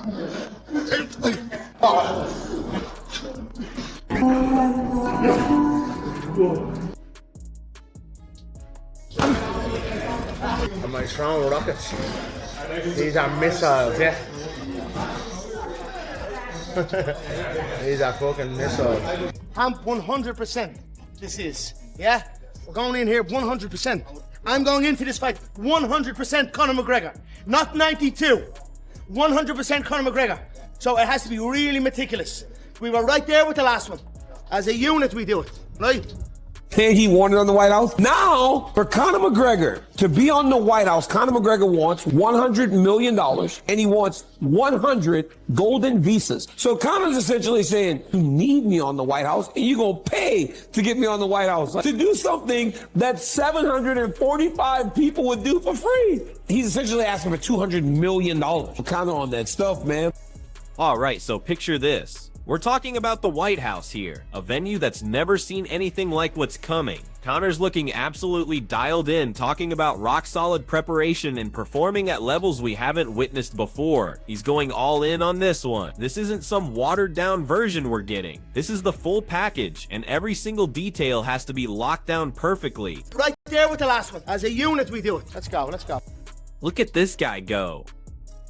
Am I throwing rockets? These are missiles, yeah? These are fucking missiles. I'm 100%. This is, yeah? We're going in here 100%. I'm going into this fight 100% Conor McGregor, not 92. 100% Conor McGregor. So it has to be really meticulous. We were right there with the last one. As a unit, we do it, right? And he wanted on the White House. Now, for Conor McGregor to be on the White House, Conor McGregor wants $100 million and he wants 100 golden visas. So Conor's essentially saying, you need me on the White House and you're going to pay to get me on the White House to do something that 745 people would do for free. He's essentially asking for $200 million. Conor on that stuff, man. All right, so picture this. We're talking about the White House here, a venue that's never seen anything like what's coming. Conor's looking absolutely dialed in, talking about rock-solid preparation and performing at levels we haven't witnessed before. He's going all in on this one. This isn't some watered-down version we're getting. This is the full package, and every single detail has to be locked down perfectly. Right there with the last one. As a unit, we do it. Let's go, let's go. Look at this guy go.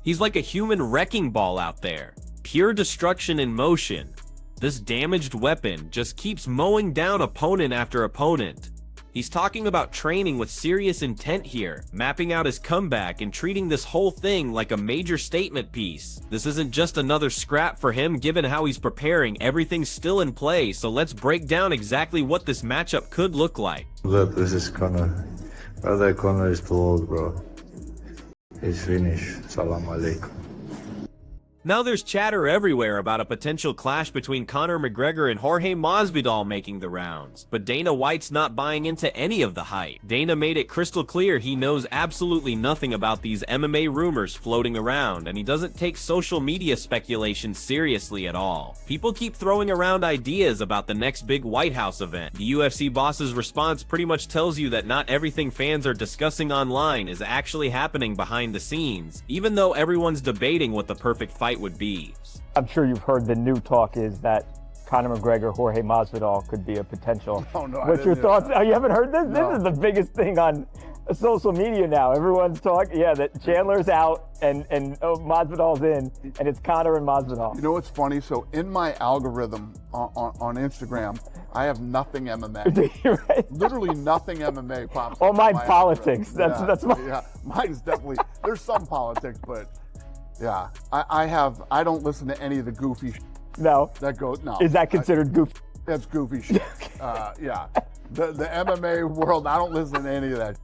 He's like a human wrecking ball out there. Pure destruction in motion. This damaged weapon just keeps mowing down opponent after opponent. He's talking about training with serious intent here, mapping out his comeback and treating this whole thing like a major statement piece. This isn't just another scrap for him given how he's preparing, everything's still in play, so let's break down exactly what this matchup could look like. Look, this is Conor. Brother, Conor is too old, bro. He's finished. Salam alaikum. Now there's chatter everywhere about a potential clash between Conor McGregor and Jorge Masvidal making the rounds, but Dana White's not buying into any of the hype. Dana made it crystal clear he knows absolutely nothing about these MMA rumors floating around, and he doesn't take social media speculation seriously at all. People keep throwing around ideas about the next big White House event. The UFC boss's response pretty much tells you that not everything fans are discussing online is actually happening behind the scenes, even though everyone's debating what the perfect fight would be. I'm sure you've heard the new talk is that Conor McGregor, Jorge Masvidal could be a potential. Oh, no, What's your thoughts? Oh, you haven't heard this? No. This is the biggest thing on social media now. Everyone's talking, yeah, that Chandler's out and Masvidal's in, and it's Conor and Masvidal. You know what's funny? So in my algorithm on Instagram, I have nothing MMA. Right? Literally nothing MMA pops Oh, up. mine's My politics. algorithm. That's my. Yeah, mine's definitely. There's some politics, but yeah, I don't listen to any of the goofy No. that goes. No. Is that considered goofy? That's goofy shit. Yeah, the MMA world, I don't listen to any of that.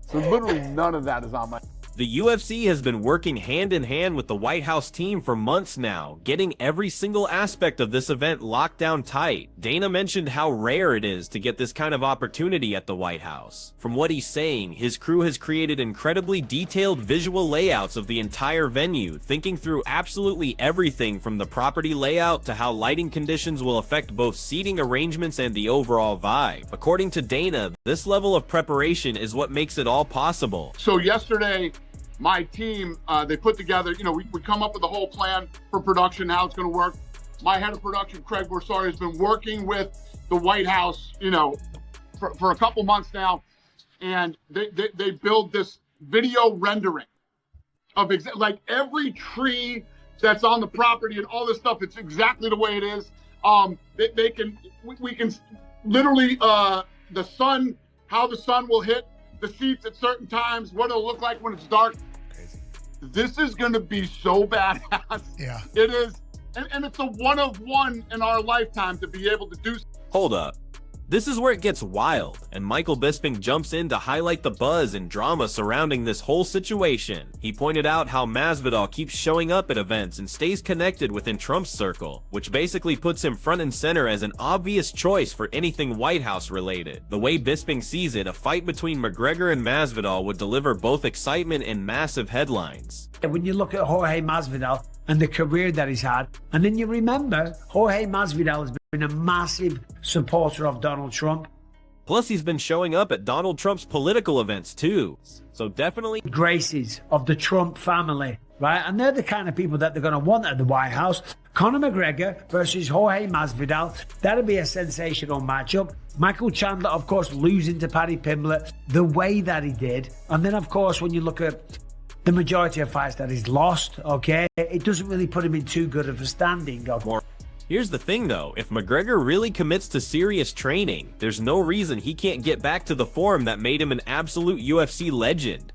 So literally none of that is on my. The UFC has been working hand in hand with the White House team for months now, getting every single aspect of this event locked down tight. Dana mentioned how rare it is to get this kind of opportunity at the White House. From what he's saying, his crew has created incredibly detailed visual layouts of the entire venue, thinking through absolutely everything from the property layout to how lighting conditions will affect both seating arrangements and the overall vibe. According to Dana, this level of preparation is what makes it all possible. So yesterday, my team, they put together, we come up with a whole plan for production, how it's going to work. My head of production, Craig Borsari, has been working with the White House, for a couple months now. And they build this video rendering of like every tree that's on the property and all this stuff. It's exactly the way it is. We can literally, the sun, how the sun will hit the seats at certain times, what it'll look like when it's dark. Crazy. This is going to be so badass. Yeah. It is. And it's a one of one in our lifetime to be able to do. Hold up. This is where it gets wild, and Michael Bisping jumps in to highlight the buzz and drama surrounding this whole situation. He pointed out how Masvidal keeps showing up at events and stays connected within Trump's circle, which basically puts him front and center as an obvious choice for anything White House related. The way Bisping sees it, a fight between McGregor and Masvidal would deliver both excitement and massive headlines. When you look at Jorge Masvidal and the career that he's had, and then you remember Jorge Masvidal has been a massive supporter of Donald Trump. Plus, he's been showing up at Donald Trump's political events too, so definitely Graces of the Trump family. right? And they're the kind of people that they're going to want at the White House. Conor McGregor versus Jorge Masvidal. That'll be a sensational matchup. Michael Chandler, of course, losing to Paddy Pimblett the way that he did. And then, of course, when you look at the majority of fights that he's lost, okay, it doesn't really put him in too good of a standing. Here's the thing though, if McGregor really commits to serious training, there's no reason he can't get back to the form that made him an absolute UFC legend.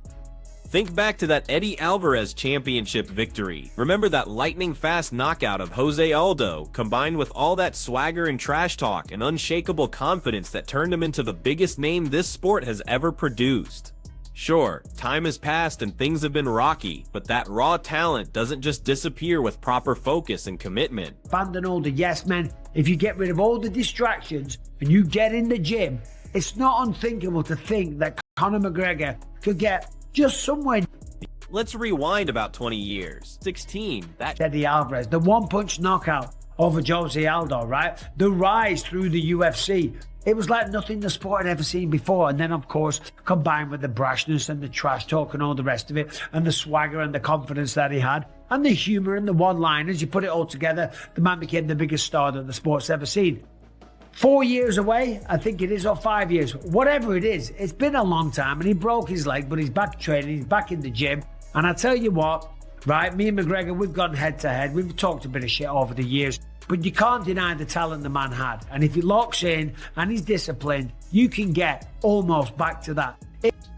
Think back to that Eddie Alvarez championship victory. Remember that lightning-fast knockout of Jose Aldo, combined with all that swagger and trash talk and unshakable confidence that turned him into the biggest name this sport has ever produced. Sure, time has passed and things have been rocky, but that raw talent doesn't just disappear with proper focus and commitment. Abandon all the yes men. If you get rid of all the distractions and you get in the gym, it's not unthinkable to think that Conor McGregor could get just somewhere. Let's rewind about 20 years. 16, that Eddie Alvarez, the one-punch knockout over Jose Aldo, right? The rise through the UFC. It was like nothing the sport had ever seen before. And then, of course, combined with the brashness and the trash talk and all the rest of it, and the swagger and the confidence that he had, and the humor and the one-liners, you put it all together, the man became the biggest star that the sport's ever seen. 4 years away, I think it is, or 5 years, whatever it is, it's been a long time, and he broke his leg, but he's back training, he's back in the gym, and I tell you what, right, me and McGregor, we've gone head-to-head, we've talked a bit of shit over the years, but you can't deny the talent the man had, and if he locks in, and he's disciplined, you can get almost back to that.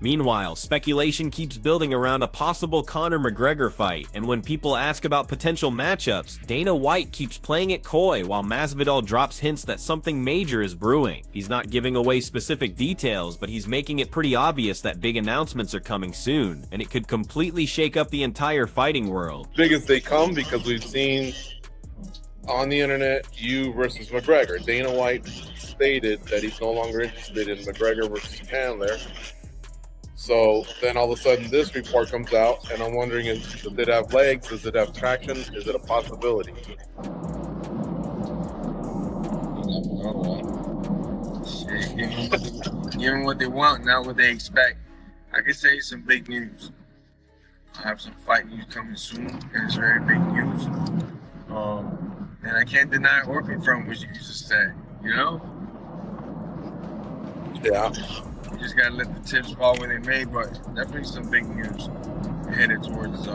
Meanwhile, speculation keeps building around a possible Conor McGregor fight, and when people ask about potential matchups, Dana White keeps playing it coy while Masvidal drops hints that something major is brewing. He's not giving away specific details, but he's making it pretty obvious that big announcements are coming soon, and it could completely shake up the entire fighting world. Big as they come, because we've seen on the internet, you versus McGregor. Dana White stated that he's no longer interested in McGregor versus Chandler. So then all of a sudden this report comes out, and I'm wondering, does it have legs? Does it have traction? Is it a possibility? Shit, give them what they want, not what they expect. I could say some big news. I have some fight news coming soon, and it's very big news. And I can't deny or confirm what you just said, you know? Yeah. You just gotta let the tips fall where they may, but definitely some big news headed towards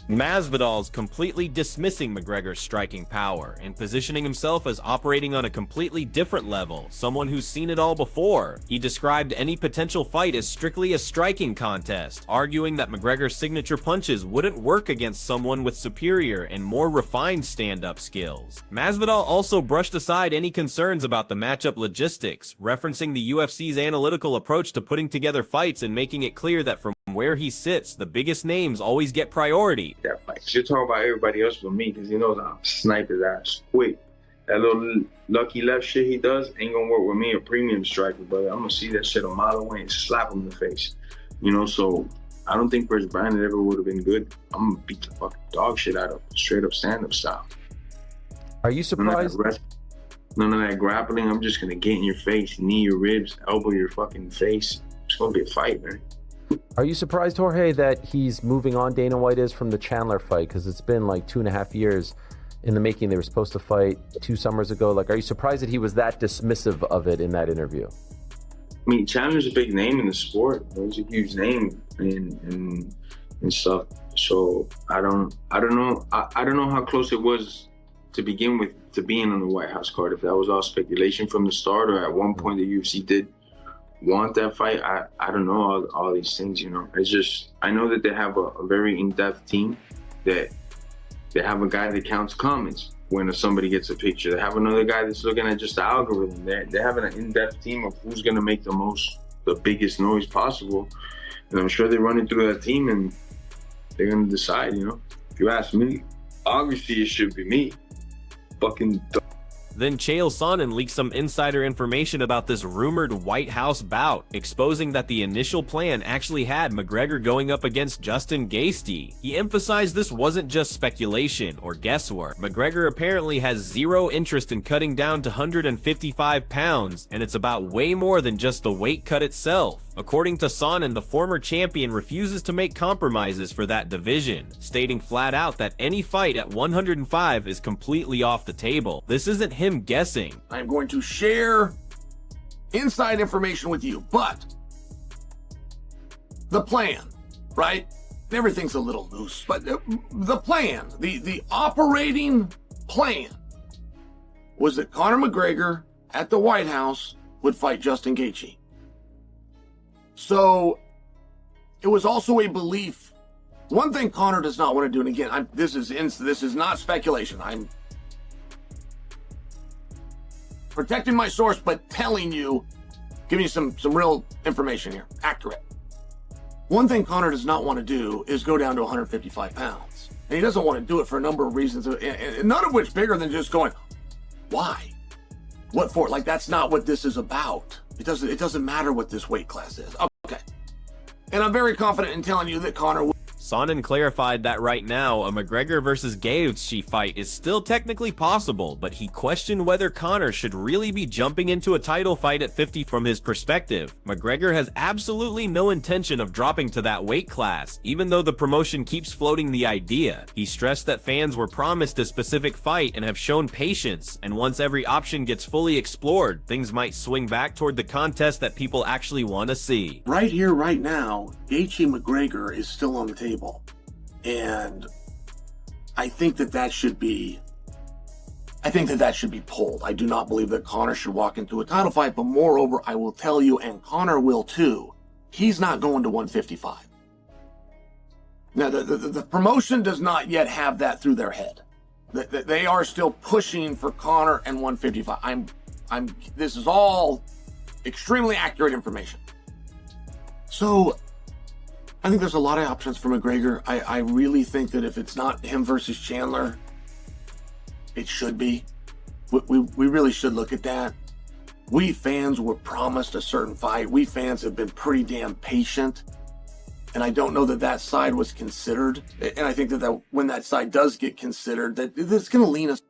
Masvidal's completely dismissing McGregor's striking power and positioning himself as operating on a completely different level, someone who's seen it all before. He described any potential fight as strictly a striking contest, arguing that McGregor's signature punches wouldn't work against someone with superior and more refined stand-up skills. Masvidal also brushed aside any concerns about the matchup logistics, referencing the UFC's analytical approach to putting together fights and making it clear that from where he sits, the biggest names always get priority. that fight. You're talking about everybody else but me, because he knows I'll snipe his ass quick. That little lucky left shit he does ain't gonna work with me, a premium striker, but I'm gonna see that shit a mile away and slap him in the face. You know, so I don't think Chris Brandon ever would have been good. I'm gonna beat the fucking dog shit out of him, straight up stand-up style. Are you surprised? None of that grappling. I'm just gonna get in your face, knee your ribs, elbow your fucking face. It's gonna be a fight, man. Are you surprised, Jorge, that he's moving on, Dana White is, from the Chandler fight? Because it's been like 2.5 years in the making. They were supposed to fight 2 summers ago. Like, are you surprised that he was that dismissive of it in that interview? I mean, Chandler's a big name in the sport. He's a huge name and stuff. So I don't know. I don't know how close it was to begin with to being on the White House card. If that was all speculation from the start, or at one point the UFC did want that fight. I don't know all these things, you know. It's just, I know that they have a very in-depth team, that they have a guy that counts comments when somebody gets a picture. They have another guy that's looking at just the algorithm. They have an in-depth team of who's gonna make the biggest noise possible. And I'm sure they run it through that team and they're gonna decide, you know. If you ask me, obviously it should be me. Fucking Then Chael Sonnen leaked some insider information about this rumored White House bout, exposing that the initial plan actually had McGregor going up against Justin Gaethje. He emphasized this wasn't just speculation or guesswork. McGregor apparently has zero interest in cutting down to 155 pounds, and it's about way more than just the weight cut itself. According to Sonnen, the former champion refuses to make compromises for that division, stating flat out that any fight at 105 is completely off the table. This isn't him guessing. I'm going to share inside information with you, but the plan, right? Everything's a little loose, but the plan, the operating plan was that Conor McGregor at the White House would fight Justin Gaethje. So it was also a belief. One thing Conor does not want to do, and again, this is not speculation. I'm protecting my source, but telling you, giving you some real information here, accurate. One thing Conor does not want to do is go down to 155 pounds. And he doesn't want to do it for a number of reasons, none of which bigger than just going, why? What for? Like, that's not what this is about. It doesn't matter what this weight class is. Okay. And I'm very confident in telling you that Conor will. Sonnen clarified that right now, a McGregor versus Gaethje fight is still technically possible, but he questioned whether Conor should really be jumping into a title fight at 50 from his perspective. McGregor has absolutely no intention of dropping to that weight class, even though the promotion keeps floating the idea. He stressed that fans were promised a specific fight and have shown patience, and once every option gets fully explored, things might swing back toward the contest that people actually want to see. Right here, right now, Gaethje McGregor is still on the table. And I think that should be pulled. I do not believe that Conor should walk into a title fight, but moreover, I will tell you, and Conor will too, he's not going to 155. Now, the promotion does not yet have that through their head. They are still pushing for Conor and 155. This is all extremely accurate information. So I think there's a lot of options for McGregor. I really think that if it's not him versus Chandler, it should be. We really should look at that. We fans were promised a certain fight. We fans have been pretty damn patient. And I don't know that side was considered. And I think that when that side does get considered, that it's going to lean us.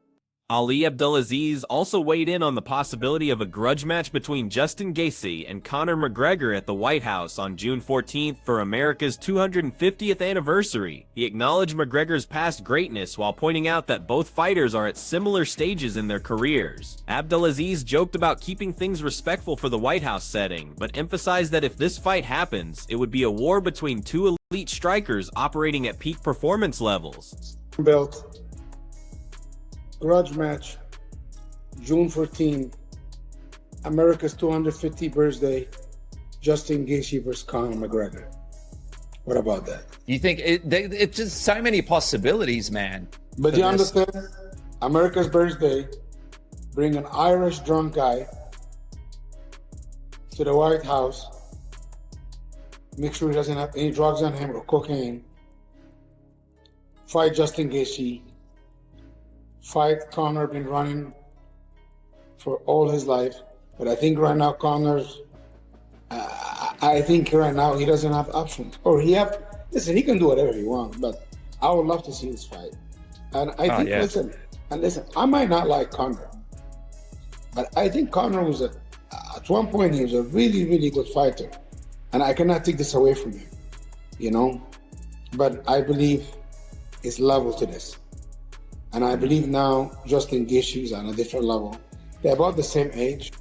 Ali Abdelaziz also weighed in on the possibility of a grudge match between Justin Gaethje and Conor McGregor at the White House on June 14th for America's 250th anniversary. He acknowledged McGregor's past greatness while pointing out that both fighters are at similar stages in their careers. Abdelaziz joked about keeping things respectful for the White House setting, but emphasized that if this fight happens, it would be a war between two elite strikers operating at peak performance levels. Belt. Grudge match, June 14, America's 250th birthday, Justin Gaethje versus Conor McGregor. What about that? You think it's just so many possibilities, man. But you understand, America's birthday, bring an Irish drunk guy to the White House, make sure he doesn't have any drugs on him or cocaine, fight Justin Gaethje, fight Conor, been running for all his life. But I think right now Conor's, I think right now he doesn't have options. Or he can do whatever he wants, but I would love to see this fight. And I think, listen, I might not like Conor, but I think Conor was at one point, he was a really, really good fighter. And I cannot take this away from him, you know? But I believe it's level to this. And I believe now Justin Gaethje is on a different level. They're about the same age.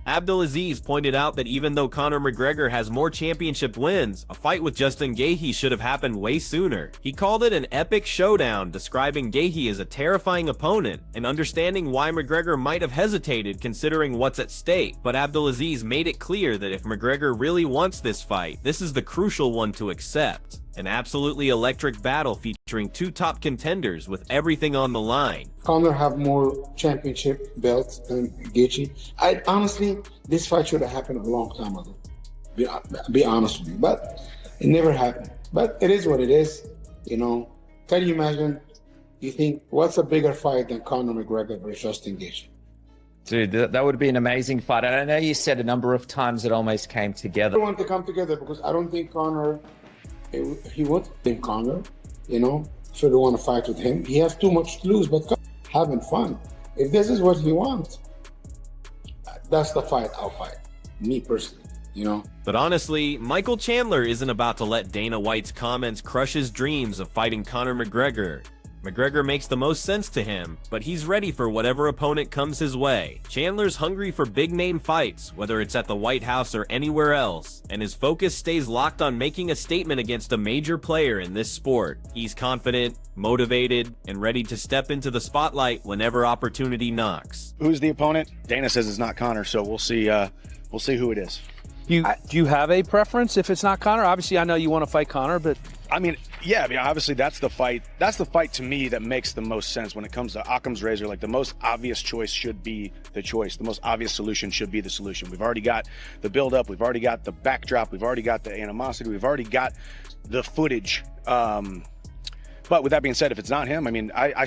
Abdelaziz pointed out that even though Conor McGregor has more championship wins, a fight with Justin Gaethje should have happened way sooner. He called it an epic showdown, describing Gaethje as a terrifying opponent, and understanding why McGregor might have hesitated considering what's at stake. But Abdelaziz made it clear that if McGregor really wants this fight, this is the crucial one to accept. An absolutely electric battle featuring two top contenders with everything on the line. Conor have more championship belts than Gaethje. Honestly, this fight should have happened a long time ago. Be honest with you, but it never happened. But it is what it is, you know. Can you imagine? You think what's a bigger fight than Conor McGregor versus Justin Gaethje? Dude, that would be an amazing fight. And I know you said a number of times it almost came together. I want to come together because I don't think Conor. He would think Conor, you know, should want to fight with him. He has too much to lose, but having fun. If this is what he wants, that's the fight I'll fight, me personally. you know. But honestly, Michael Chandler isn't about to let Dana White's comments crush his dreams of fighting Conor McGregor. McGregor makes the most sense to him, but he's ready for whatever opponent comes his way. Chandler's hungry for big-name fights, whether it's at the White House or anywhere else, and his focus stays locked on making a statement against a major player in this sport. He's confident, motivated, and ready to step into the spotlight whenever opportunity knocks. Who's the opponent? Dana says it's not Conor, so we'll see who it is. Do you have a preference if it's not Conor? Obviously, I know you want to fight Conor, but I mean, yeah, obviously that's the fight. That's the fight to me that makes the most sense when it comes to Occam's razor. Like, the most obvious choice should be the choice. The most obvious solution should be the solution. We've already got the build-up. We've already got the backdrop. We've already got the animosity. We've already got the footage. But with that being said, if it's not him, I mean, I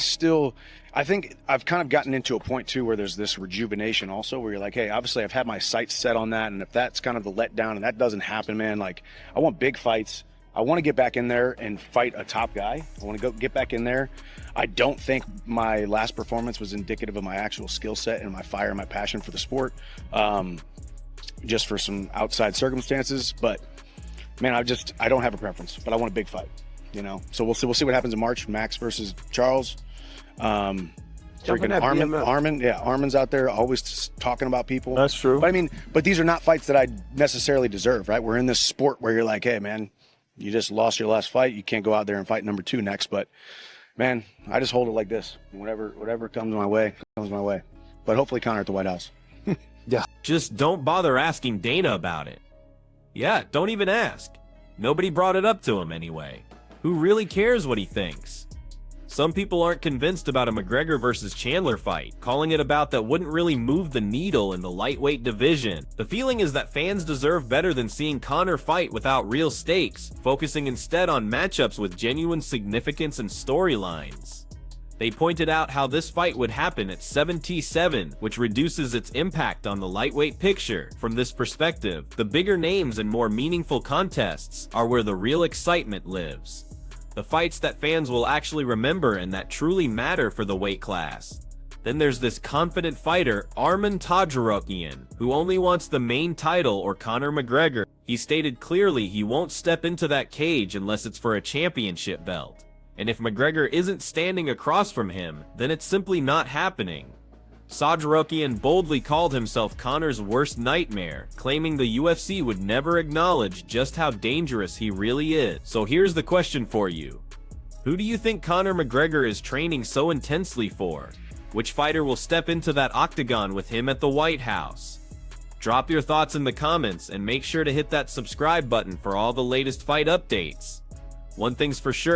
think I've kind of gotten into a point too where there's this rejuvenation also, where you're like, hey, obviously I've had my sights set on that, and if that's kind of the letdown and that doesn't happen, man, like, I want big fights. I want to get back in there and fight a top guy. I want to get back in there. I don't think my last performance was indicative of my actual skill set and my fire and my passion for the sport, just for some outside circumstances. But man, I don't have a preference, but I want a big fight, you know. So we'll see what happens in March. Max versus Charles. Freaking Armin's out there always talking about people. That's true. But I mean, these are not fights that I necessarily deserve, right? We're in this sport where you're like, hey, man, you just lost your last fight. You can't go out there and fight number 2 next. But man, I just hold it like this. Whatever comes my way, comes my way. But hopefully Conor at the White House. Yeah. Just don't bother asking Dana about it. Yeah, don't even ask. Nobody brought it up to him anyway. Who really cares what he thinks? Some people aren't convinced about a McGregor versus Chandler fight, calling it a bout that wouldn't really move the needle in the lightweight division. The feeling is that fans deserve better than seeing Conor fight without real stakes, focusing instead on matchups with genuine significance and storylines. They pointed out how this fight would happen at 77, which reduces its impact on the lightweight picture. From this perspective, the bigger names and more meaningful contests are where the real excitement lives. The fights that fans will actually remember and that truly matter for the weight class. Then there's this confident fighter, Armin Todorokian, who only wants the main title or Conor McGregor. He stated clearly he won't step into that cage unless it's for a championship belt. And if McGregor isn't standing across from him, then it's simply not happening. Todorokian boldly called himself Conor's worst nightmare, claiming the UFC would never acknowledge just how dangerous he really is. So here's the question for you. Who do you think Conor McGregor is training so intensely for? Which fighter will step into that octagon with him at the White House? Drop your thoughts in the comments and make sure to hit that subscribe button for all the latest fight updates. One thing's for sure.